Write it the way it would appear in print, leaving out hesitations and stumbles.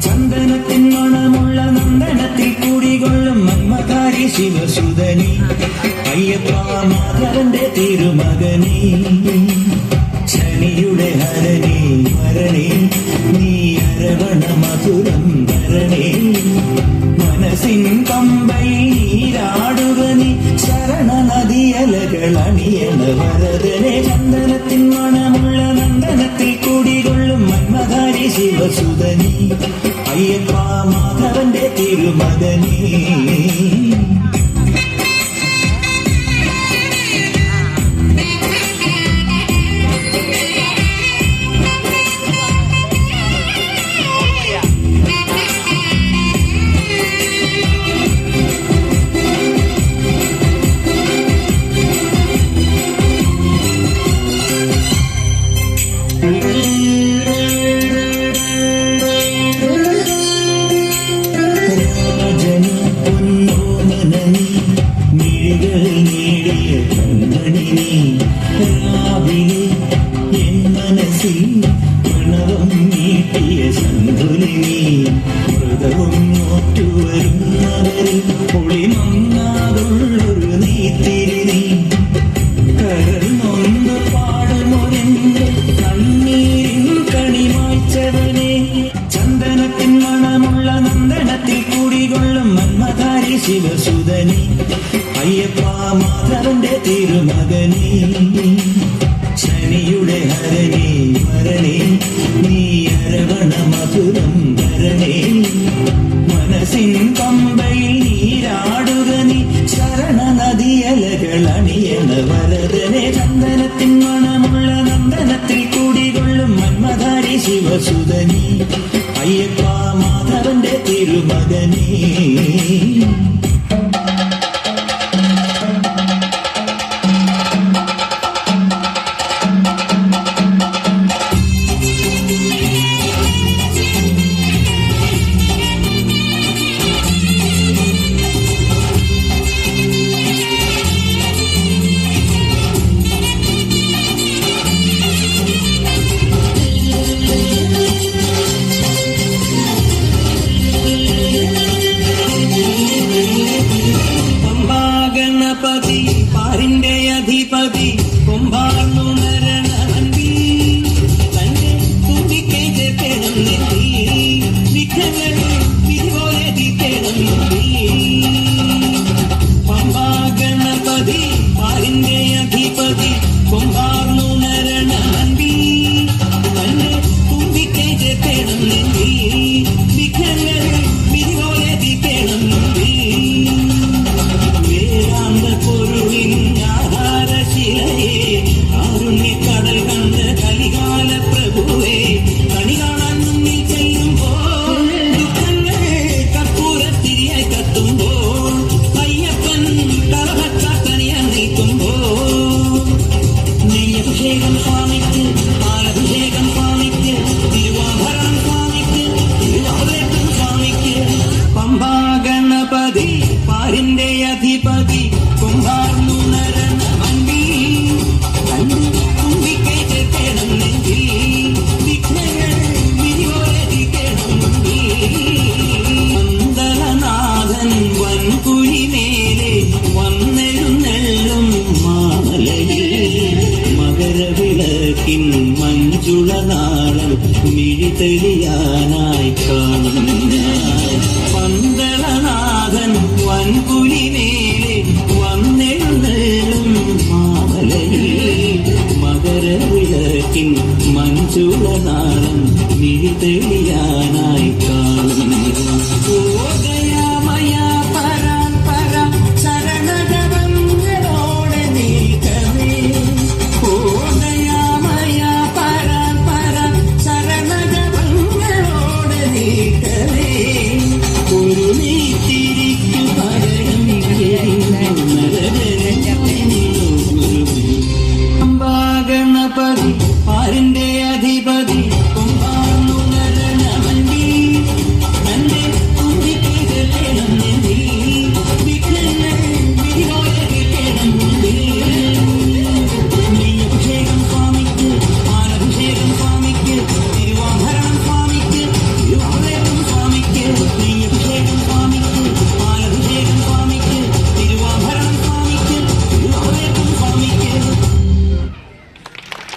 ചന്ദനത്തിൻ മണമുള്ള നന്ദനത്തിൽ കൂടികൊള്ളും മന്മകാരി ശിവസുതനി അയ്യപ്പ മാധവന്റെ തിരുമകനീ ശനിയുടെ ഹരണി മരണി നീ അരവണ മധുരം ധരണി മനസ്സിൻ പമ്പയിൽ നീരാടുക നീ ശരണ നദിയലകൾ അണിയണ വരദനെ ചന്ദനത്തിൻ മണമുള്ള നന്ദനത്തിൽ കൂടികൊള്ളും മന്മധാരി ശിവസുതനി അയ്യപ്പ മാധവന്റെ തിരുമകനീ പ്രണവം നീട്ടിയ സന്തുലിനി മൃതവും നോറ്റുവരുന്നവരിൽ പൊളിമങ്ങാതുള്ളൊരു നീത്തിരി കരൾ നൊന്ന് പാടുമൊരെന്റെ കണ്ണീരിൻ കണിമായ്ച്ചവനെ ചന്ദനത്തിൻ മണമുള്ള നന്ദനത്തിൽ കൂടികൊള്ളും മന്മധാരി ശിവസുതനി അയ്യപ്പ മാധവന്റെ തിരുമകനീ ശനിയുടെ ഹരണി മരണി നീ അരവണ മധുരം ധരണി മനസ്സിൻ പമ്പയിൽ നീരാടുക നീ ശരണ നദിയലകൾ അണിയണ വരദനെ ചന്ദനത്തിൻ മണമുള്ള നന്ദനത്തിൽ കൂടികൊള്ളും മന്മധാരി ശിവസുതനി അയ്യപ്പ മാധവന്റെ തിരുമകനീ ഗണപതി പാരിന്റെ അധിപതി കുംഭാർന്നുണരണ നന്ദി തന്റെ തുമ്പിക്കൈ ചേർക്കണം നെറ്റി വിഘ്നങ്ങളെ വിധിപോലെ തീർക്കണം നന്ദി പമ്പാ ഗണപതി പാരിന്റെ അധിപതി കുംഭാർന്നുണരണ നന്ദി തന്റെ തുമ്പിക്കൈ ചേർക്കണം നെറ്റി വിഘ്നങ്ങളെ വിധിപോലെ തീർക്കണം നന്ദി കാരുണ്യക്കടൽ കണ്ട് കലികാല പ്രഭുവേ കണി കാണാൻ മുന്നിൽ ചെല്ലുമ്പോൾ ദുഃഖങ്ങൾ കർപ്പൂരത്തിരിയായി കത്തുമ്പോൾ അയ്യപ്പൻ തലഹച്ചാക്കണിയാൻ നിൽക്കുമ്പോൾ നെയ്യഭിഷേകം സ്വാമിക്ക് പാലഭിഷേകം സ്വാമിക്ക് തിരുവാഭരണം സ്വാമിക്ക് തിരുവാഭരണം സ്വാമിക്ക് പമ്പാ ഗണപതി പാരിന്റെ അധിപതി കുംഭാർന്നുണരണ വണ്ടി തുമ്പിക്കൈ ചേർക്കണം നെഞ്ചിൽ വിഘ്നങ്ങൾ വിധിപോലെ തീർക്കണം മന്ദളനാഥൻ വൻകുഴിമേലെ വന്നെഴുന്നെള്ളും മാമലയിൽ മകരവിളക്കിൻ മഞ്ജുളനാളം മിഴിതെളിയാനായി കാണും പന്തളനാഥൻ വൻകുഴിമേലെ വന്നെഴുന്നെള്ളും മാമലയിൽ മകരവിളക്കിൻ മഞ്ജുളനാളം മിഴിതെളിയാനായി കാണും ഓദയാമയ പരാപര ശരണജപങ്ങളോടെ നീക്കമേ ഓദയാമയ പരാപര ശരണജപങ്ങളോടെ നീക്കമേ ഒരു നീത്തിരിക്കു പകരം ഗണപതി പാരിന്റെ അധിപതി